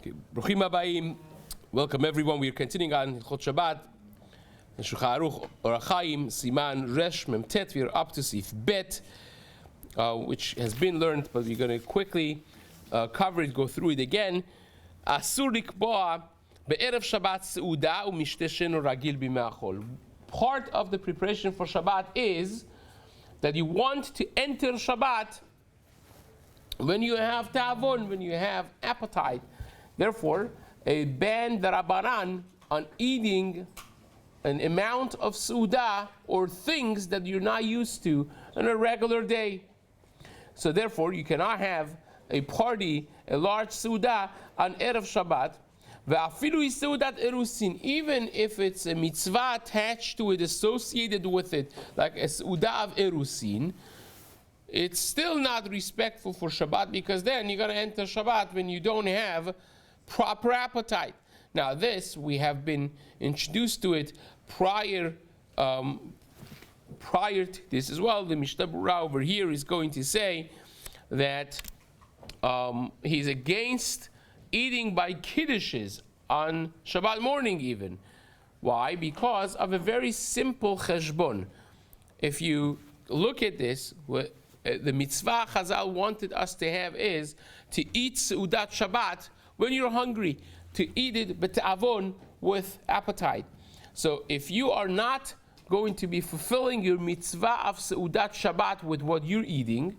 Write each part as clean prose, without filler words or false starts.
Okay, Bruchim Habayim. Welcome everyone. We are continuing on Chot Shabbat. Shulchan Aruch Orach Chaim Siman Resh Mem Tet. We are up to Seif Bet, which has been learned, but we're going to quickly cover it, go through it again. Asur likboa be'erev Shabbat seuda u'mishteshen ragil b'me'achol. Part of the preparation for Shabbat is that you want to enter Shabbat when you have ta'avon, when you have appetite. Therefore, a ban darabanan on eating an amount of seudah or things that you're not used to on a regular day. So therefore, you cannot have a party, a large seudah on Erev Shabbat. Ve'afilu seudat erusin, even if it's a mitzvah attached to it, associated with it, like a seudah of erusin, it's still not respectful for Shabbat, because then you're going to enter Shabbat when you don't have proper appetite. Now this, we have been introduced to it prior to this as well. The Mishna Berura over here is going to say that he's against eating by kiddushes on Shabbat morning even. Why? Because of a very simple cheshbon. If you look at this, the mitzvah Chazal wanted us to have is to eat seudat Shabbat when you're hungry, to eat it b'te'avon, with appetite. So if you are not going to be fulfilling your mitzvah of seudat Shabbat with what you're eating,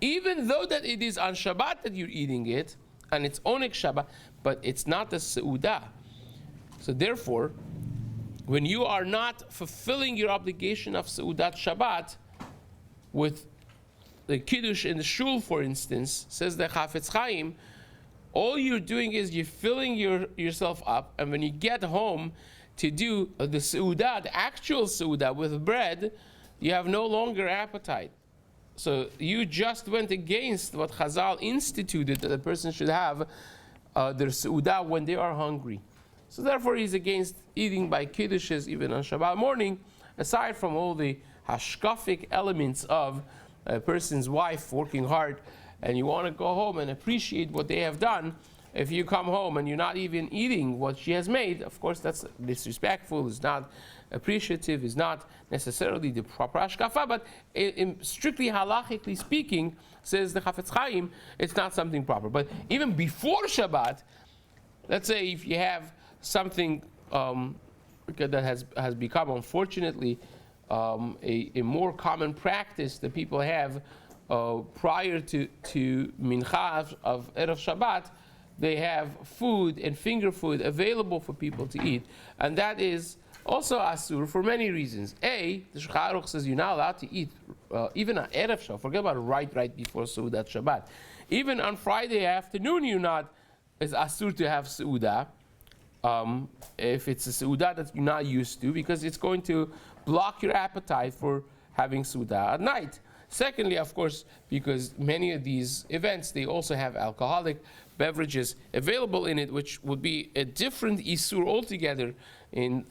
even though that it is on Shabbat that you're eating it, and it's onik Shabbat, but it's not a seudah. So therefore, when you are not fulfilling your obligation of seudat Shabbat with the kiddush in the shul, for instance, says the Chafetz Chaim, all you're doing is you're filling yourself up, and when you get home to do the seudah, the actual seudah with bread, you have no longer appetite. So you just went against what Chazal instituted, that a person should have their seudah when they are hungry. So therefore he's against eating by kiddushes even on Shabbat morning, aside from all the hashkafic elements of a person's wife working hard, and you want to go home and appreciate what they have done. If you come home and you're not even eating what she has made, of course that's disrespectful, is not appreciative, is not necessarily the proper hashkafa, but strictly halachically speaking, says the Chafetz Chaim, it's not something proper. But even before Shabbat, let's say if you have something that has become, unfortunately, a more common practice that people have prior to mincha of Erev Shabbat, they have food and finger food available for people to eat, and that is also asur for many reasons. The Shulchan Aruch says you're not allowed to eat even on Erev Shabbat. Forget about right before Seudat Shabbat. Even on Friday afternoon, it's asur to have Seudah. If it's a Seudah that you're not used to, because it's going to block your appetite for having Seudah at night. Secondly, of course, because many of these events, they also have alcoholic beverages available in it, which would be a different isur altogether,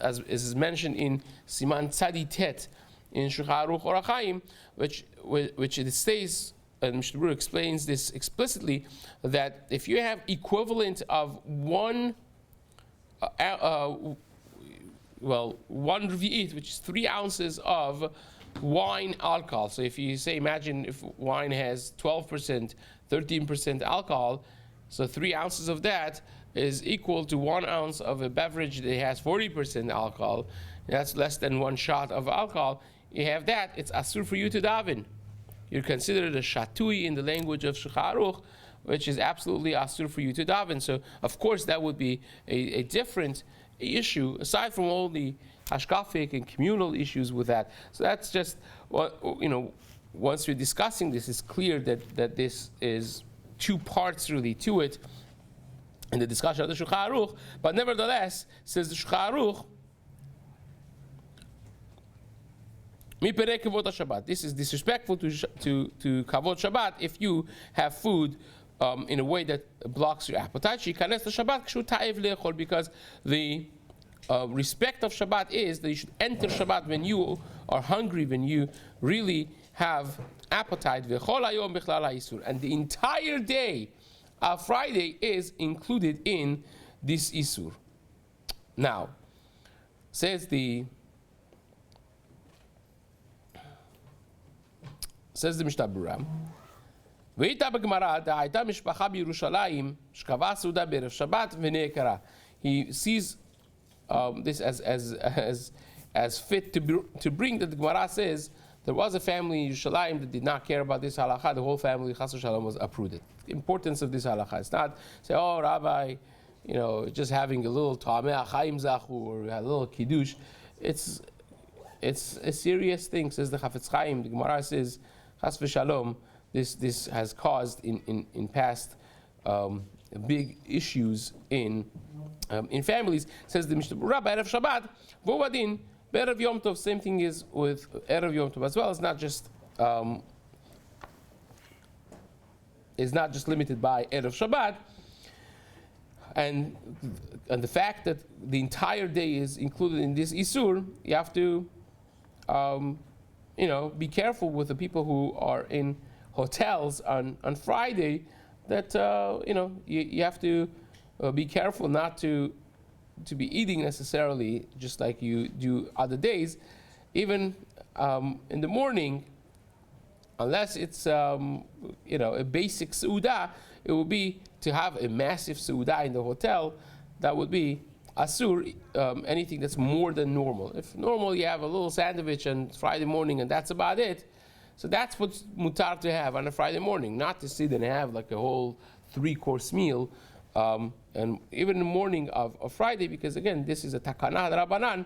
as is mentioned in Siman Tzadi Tet in Shulchan Aruch Orach Chaim, which it states, and Mishna Berura explains this explicitly, that if you have equivalent of one revi'it, which is 3 ounces of wine alcohol. So if you say, imagine if wine has 12%, 13% alcohol, so 3 ounces of that is equal to 1 ounce of a beverage that has 40% alcohol. That's less than 1 shot of alcohol. You have that, it's asur for you to daven. You're considered a shatui in the language of Shulchan Aruch, which is absolutely asur for you to daven. So of course that would be a different issue, aside from all the hashkafic and communal issues with that. So that's just what, once we're discussing this, it's clear that this is 2 parts really to it in the discussion of the Shulchan Aruch. But nevertheless, says the Shulchan Aruch, this is disrespectful to kavod Shabbat if you have food in a way that blocks your appetite. Because the respect of Shabbat is that you should enter Shabbat when you are hungry, when you really have appetite. And the entire day Friday is included in this Isur. Now, says the Mishna Berura, והייתה בגמרא, הייתה משפחה בירושלים, שקבעה סעודה בערב שבת ונעקרה. He sees this as fit to bring that the Gemara says there was a family in Yerushalayim that did not care about this halakha. The whole family, chas v'shalom, was uprooted. The importance of this halakha. It's not say, oh, Rabbi, just having a little tameh chaim zachu or a little kiddush. It's a serious thing. Says the Chafetz Chaim. The Gemara says, chas v'shalom, this has caused in past big issues in families. Says the Mishna Berura, Erev Shabbat, v'u'adin, Erev Yom Tov. Same thing is with Erev Yom Tov as well. It's not just limited by Erev Shabbat. And the fact that the entire day is included in this Isur, you have to, be careful with the people who are in hotels on Friday. That you have to be careful not to be eating necessarily just like you do other days, even in the morning, unless it's a basic seudah. It would be to have a massive seudah in the hotel. That would be asur, anything that's more than normal. If normal you have a little sandwich on Friday morning and that's about it, so that's what's mutar to have on a Friday morning, not to sit and have like a whole 3-course meal, and even in the morning of Friday, because again, this is a takana d'Rabbanan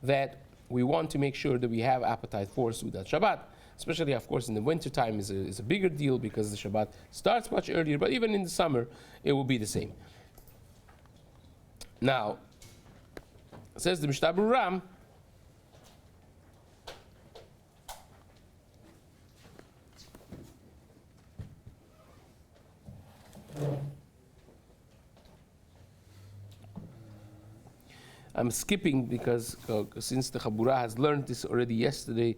that we want to make sure that we have appetite for Seudat Shabbat. Especially, of course, in the winter time is a bigger deal because the Shabbat starts much earlier, but even in the summer, it will be the same. Now, says the Mishna Berura, I'm skipping because since the Chabura has learned this already yesterday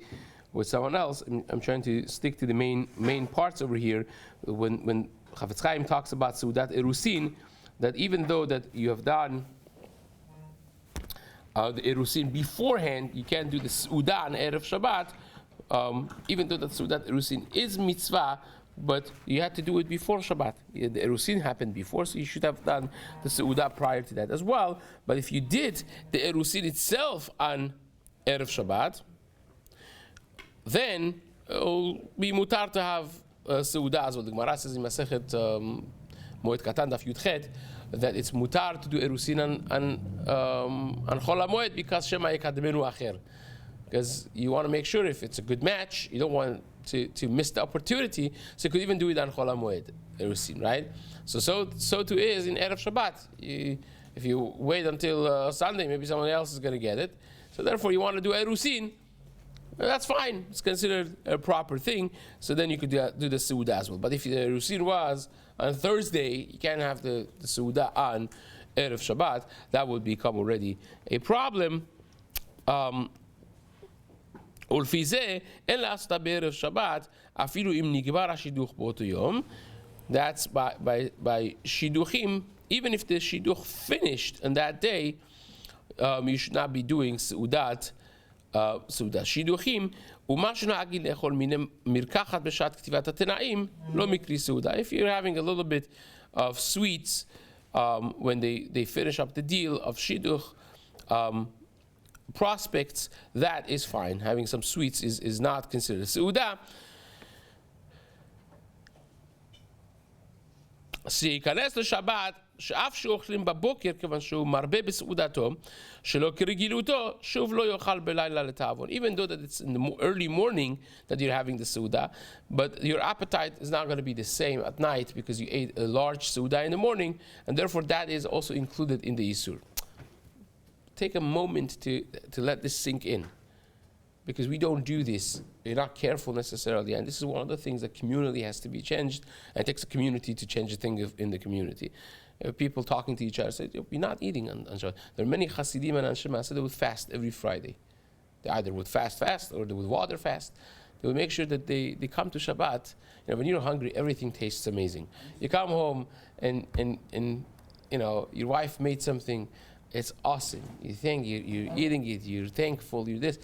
with someone else, I'm trying to stick to the main parts over here. When Chafetz Chaim talks about Seudat Erusin, that even though that you have done the Erusin beforehand, you can't do the Seudah on Erev Shabbat, even though that Seudat Erusin is mitzvah, but you had to do it before Shabbat. The Erusin happened before, so you should have done the Seudah prior to that as well. But if you did the Erusin itself on Erev Shabbat, then it will be mutar to have Seudah as well. The Gemara says in Masechet Moed Katan Daf Yud Chet that it's mutar to do Erusin on Chol HaMoed because Shema Yekadmenu Acher. Because you want to make sure if it's a good match, you don't want to miss the opportunity, so you could even do it on Chol HaMoed, Erusin, right? So too is in Erev Shabbat. If you wait until Sunday, maybe someone else is going to get it. So therefore you want to do Erusin, that's fine. It's considered a proper thing. So then you could do the Seudah as well. But if the Erusin was on Thursday, you can't have the Seudah on Erev Shabbat. That would become already a problem. ולפי זה, אין לעשותה בערב שבת, אפילו אם נגמר השידוך באותו יום. That's by שידוכים, even if the שידוך finished on that day, you should not be doing סעודת שידוכים. ומה שנהגים לאכול מן מרקחת בשעת כתיבת התנאים, לא מקרי סעודה. If you're having a little bit of sweets when they finish up the deal of שידוך, prospects, that is fine. Having some sweets is not considered סעודה. שייכנס לשבת, שאף שאוכלים בבוקר, כיוון שהוא מרבה בסעודתו, שלא כרגילותו, שוב לא יאכל בלילה לתאבון. Even though that it's in the early morning that you're having the סעודה, but your appetite is not going to be the same at night because you ate a large סעודה in the morning, and therefore that is also included in the Isur. Take a moment to let this sink in, because we don't do this. We're not careful necessarily, and this is one of the things that community has to be changed, and it takes a community to change a thing in the community. People talking to each other say, "You're not eating on Shabbat." There are many Hasidim and Anshe Maseh that would fast every Friday. They either would fast or they would water fast. they will make sure that they come to Shabbat. When you're hungry, everything tastes amazing. You come home and your wife made something, it's awesome. You're eating it, you're thankful, you're this.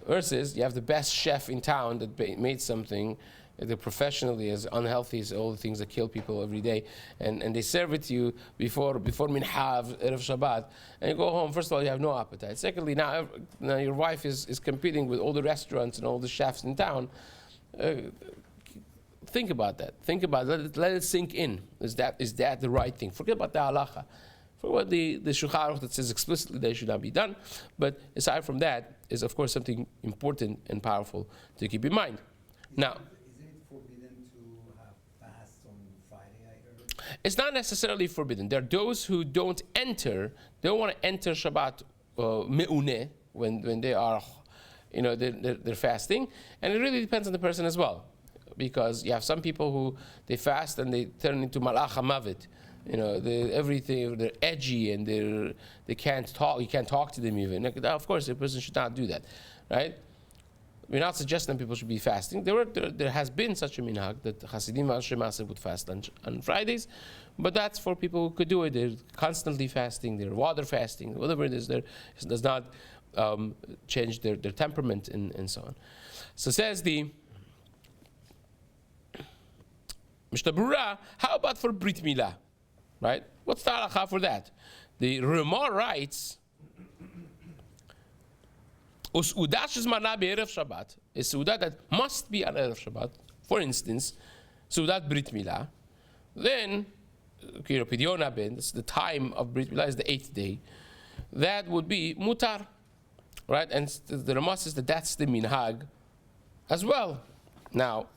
Versus, you have the best chef in town that made something that professionally as unhealthy as all the things that kill people every day, and they serve it to you before Minhav, Erev Shabbat, and you go home. First of all, you have no appetite. Secondly, now your wife is competing with all the restaurants and all the chefs in town. Think about that. Let it sink in. Is that the right thing? Forget about the halacha. Forget about the Shulchan Aruch that says explicitly that it should not be done. But aside from that, is of course something important and powerful to keep in mind. Now, it's not necessarily forbidden. There are those who don't want to enter Shabbat me'uneh when they are, they're fasting, and it really depends on the person as well, because you have some people who they fast and they turn into malach hamavet. They're edgy and they can't talk. You can't talk to them even. Of course, a person should not do that, right? We're not suggesting that people should be fasting. There has been such a minhag that Hasidim and Shemase would fast on Fridays, but that's for people who could do it. They're constantly fasting, they're water fasting, whatever it is. It does not change their temperament and so on. So says the Mishna Berura, how about for Brit Milah? Right? What's the halacha for that? The Ramah writes, Us'udah shezmana be'erev Shabbat, a Su'udah that must be on Erev Shabbat, for instance, Su'udat Brit Milah, then, Pidyon haben, that's the time of Brit Milah, is the 8th day, that would be mutar, right? And the Ramah says that that's the minhag as well. Now,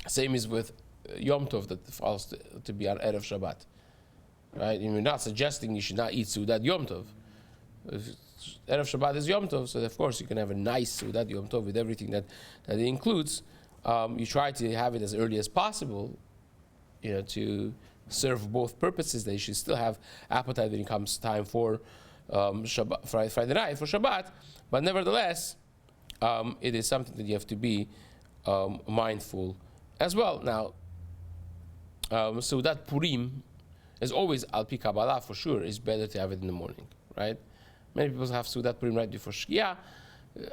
same is with Yom Tov that falls to be on Erev Shabbat, right? And we're not suggesting you should not eat Su'udat Yom Tov. Erev Shabbat is Yom Tov, so of course you can have a nice Su'udat Yom Tov with everything that it includes. You try to have it as early as possible, to serve both purposes. That you should still have appetite when it comes time for Shabbat, Friday night for Shabbat, but nevertheless, it is something that you have to be mindful as well. Now, Su'udat Purim is always al pi Kabbalah for sure. It's better to have it in the morning, right? Many people have Su'udat Purim right before Shkia.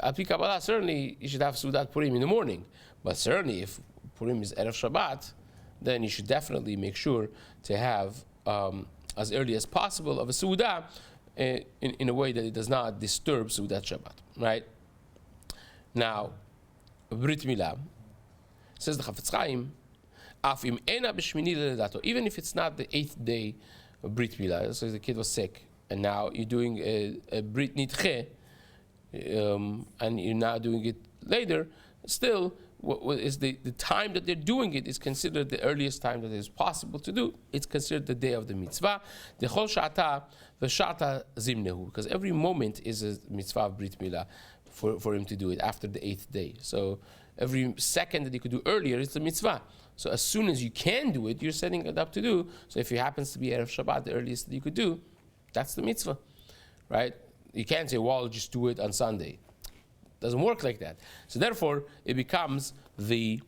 Al pi Kabbalah, certainly you should have Su'udat Purim in the morning. But certainly if Purim is Erev Shabbat, then you should definitely make sure to have as early as possible of a Su'udah in a way that it does not disturb Su'udat Shabbat, right? Now, Brit Milah, says the Chafetz Chaim, even if it's not the 8th day of Brit Milah, so the kid was sick, and now you're doing a Brit Nidche, and you're now doing it later, still, what is the time that they're doing it is considered the earliest time that it is possible to do. It's considered the day of the mitzvah. The Chol Sha'ata v'Sha'ata Zimnehu, because every moment is a mitzvah of Brit Milah for him to do it after the 8th day. So every second that you could do earlier is a mitzvah. So as soon as you can do it, you're setting it up to do. So if it happens to be Erev Shabbat, the earliest that you could do, that's the mitzvah, right? You can't say, well, just do it on Sunday. It doesn't work like that. So therefore, it becomes the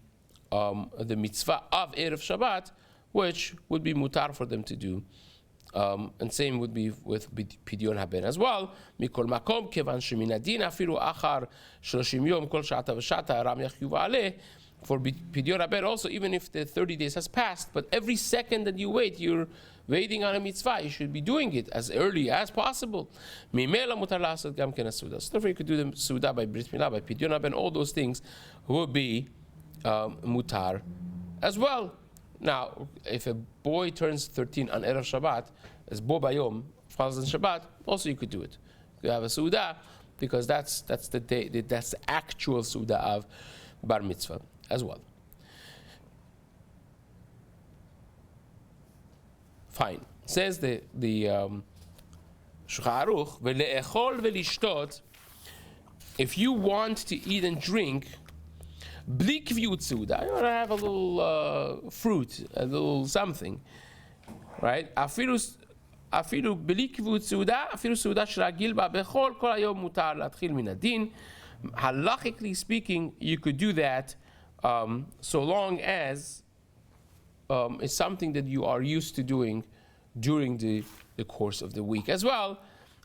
mitzvah of Erev Shabbat, which would be mutar for them to do. And same would be with Pidyon Haben as well. Mikol makom kevan sheminadin afiru achar 30 yom kol sha'ata v'sha'ata ram yachyu v'aleh. For Pidyon Haben also, even if the 30 days has passed, but every second that you wait, you're waiting on a mitzvah. You should be doing it as early as possible. Mimela mutar la'asot gam ken as-suda. So therefore, you could do the suda by Brit Milah, by Pidyon Haben. All those things would be mutar as well. Now, if a boy turns 13 on Erev Shabbat, as Bo Bayom falls on Shabbat, also you could do it. You have a Su'udah, because that's the day, that's the actual Su'udah of Bar Mitzvah as well. Fine. Says the Shulchan Aruch, ve'le'echol ve'lishtot, if you want to eat and drink, bli kviyut Su'udah, you want to have a little fruit, a little something, right? אפילו בלי כיבוד סעודה, אפילו סעודה שרגיל בה בכל כל היום מותר להתחיל מן הדין, Halachically speaking, you could do that so long as it's something that you are used to doing during the course of the week as well.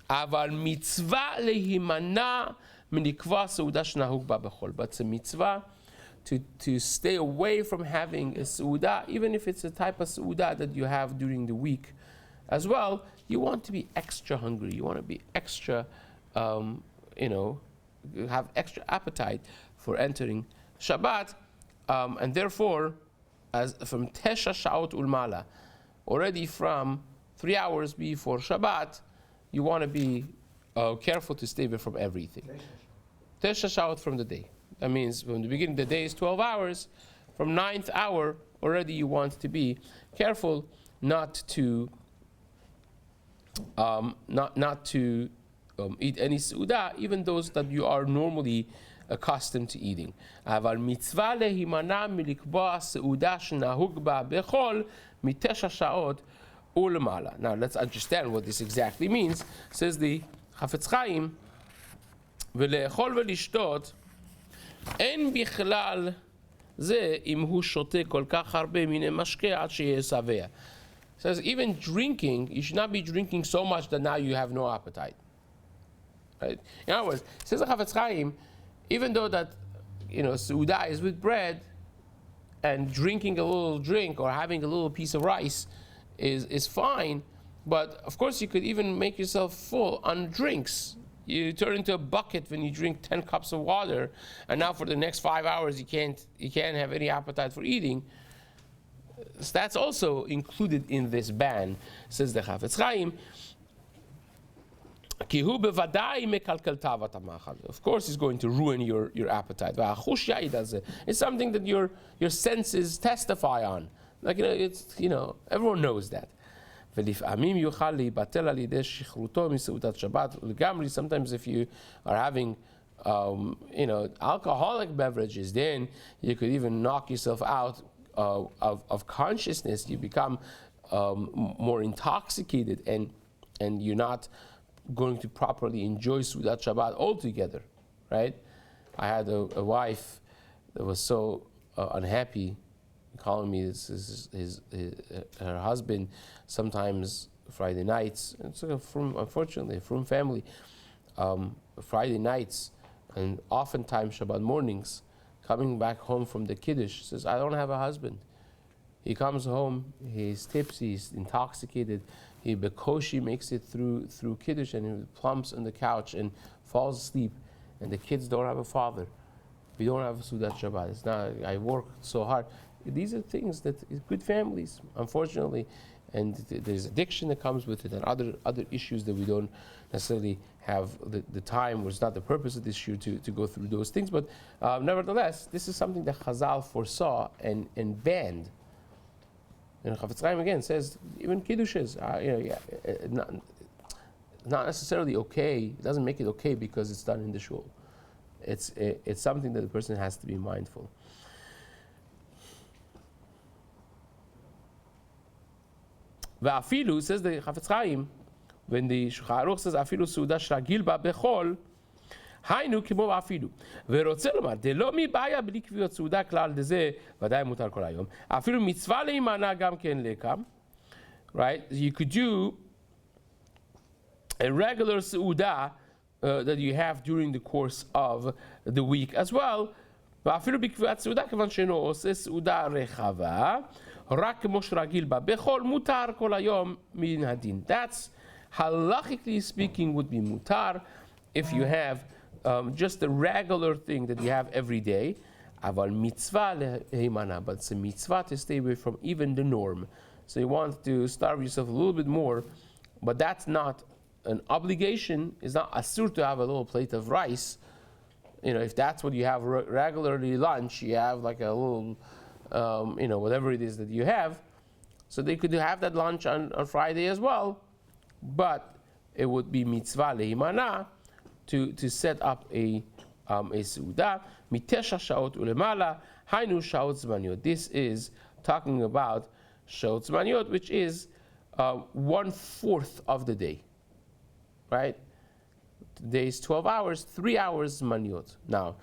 Aval mitzvah lehimana minikva seuda shenahug ba bechol. But it's a mitzvah to stay away from having a seuda, even if it's a type of seuda that you have during the week as well. You want to be extra hungry. You want to be extra, have extra appetite for entering Shabbat, and therefore, as from Tesha Shaot Ulmala, already from 3 hours before Shabbat, you want to be careful to stay away from everything. Tesha Shaot from the day. That means from the beginning of the day is 12 hours. From 9th hour, already you want to be careful not to eat any seuda, even those that you are normally accustomed to eating. Aval mitzvah lehimana milikba seuda shenahug ba bechol mitesha shaot ulemala. Now let's understand what this exactly means. Says the Chafetz Chaim, v'le'echol v'lishtot en bichlal ze im hu shote kol kach harbe min mashke ad sheyeh saveh. Says even drinking, you should not be drinking so much that now you have no appetite. Right? In other words, says the Chafetz Chaim, even though that seuda is with bread, and drinking a little drink or having a little piece of rice is fine, but of course you could even make yourself full on drinks. You turn into a bucket when you drink 10 cups of water, and now for the next 5 hours you can't have any appetite for eating. So that's also included in this ban, says the Chafetz Chaim. Of course, it's going to ruin your appetite. It's something that your senses testify on. Like everyone knows that. Sometimes if you are having alcoholic beverages, then you could even knock yourself out of consciousness. You become more intoxicated, and you're not going to properly enjoy Seudat Shabbat altogether, right? I had a wife that was so unhappy, calling me her husband sometimes Friday nights. It's unfortunately a frum family. Friday nights and oftentimes Shabbat mornings, coming back home from the Kiddush, says, I don't have a husband. He comes home, he's tipsy, he's intoxicated, he bekoshi makes it through Kiddush, and he plumps on the couch and falls asleep, and the kids don't have a father. We don't have a Seudat Shabbat. It's not, I worked so hard. These are things that good families, unfortunately, and there's addiction that comes with it, and other issues that we don't necessarily have the time, or it's not the purpose of this year to go through those things. But nevertheless, this is something that Chazal foresaw and banned. And Chafetz Chaim again says, even Kiddushes, not necessarily okay. It doesn't make it okay because it's done in the shul. It's something that the person has to be mindful. Va'afilu, says the Chafetz Chaim, when the Shulchan Aruch says afilu seuda shragil ba bechol, היינו כמו ואפילו, ורוצה לומר, דלא מבעיה בלי קביעות סעודה כלל דזה, ודאי מותר כל היום, אפילו מצווה להימנע גם כן לקם, right? You could do a regular סעודה that you have during the course of the week as well, ואפילו בקביעת סעודה, כיוון שאינו עושה סעודה רחבה, רק כמו שרגיל בה, בכל מותר כל היום מן הדין. That's, halachically speaking, would be mutar if you have just the regular thing that you have every day. Aval mitzvah lehimana, but it's a mitzvah to stay away from even the norm. So you want to starve yourself a little bit more, but that's not an obligation. It's not asur to have a little plate of rice. If that's what you have regularly lunch, you have like a little, whatever it is that you have. So they could have that lunch on Friday as well, but it would be mitzvah lehimana to set up a seuda, mitesha shaot ulemala, hainu shaot zmaniot. This is talking about shaot zmaniot, which is 1/4 of the day, right? days 12 hours, 3 hours maniot. Now,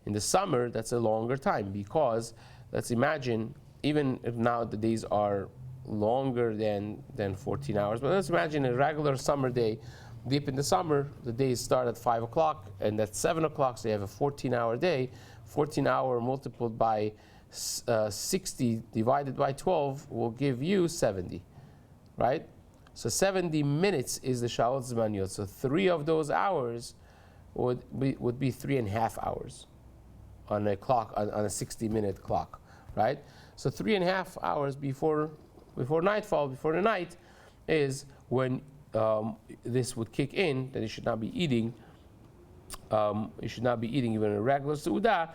in the summer, that's a longer time because let's imagine, even if now the days are longer than 14 hours, but let's imagine a regular summer day. Deep in the summer, the days start at 5 o'clock and at 7 o'clock, so you have a 14-hour day. 14 hour multiplied by 60 divided by 12 will give you 70, right? So 70 minutes is the Shaot Zmaniyot. So 3 of those hours would be 3.5 hours on a clock, on a 60-minute clock, right? So 3.5 hours before nightfall, before the night, is when this would kick in, that you should not be eating. You should not be eating even a regular Seudah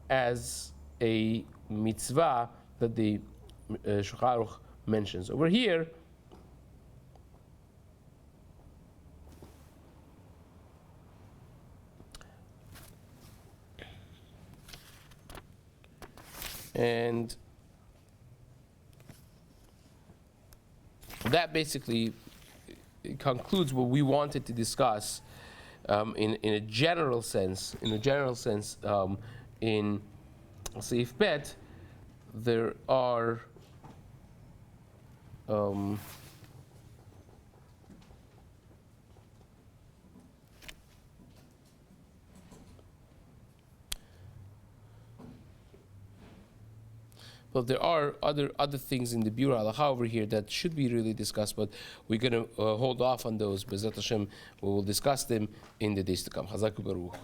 as a mitzvah that the Shulchan Aruch mentions. Over here, and that basically concludes what we wanted to discuss in a general sense. In Seif Bet, there are but there are other things in the Biur Halacha over here that should be really discussed, but we're going to hold off on those. B'ezrat Hashem, we will discuss them in the days to come. Chazak u'baruch.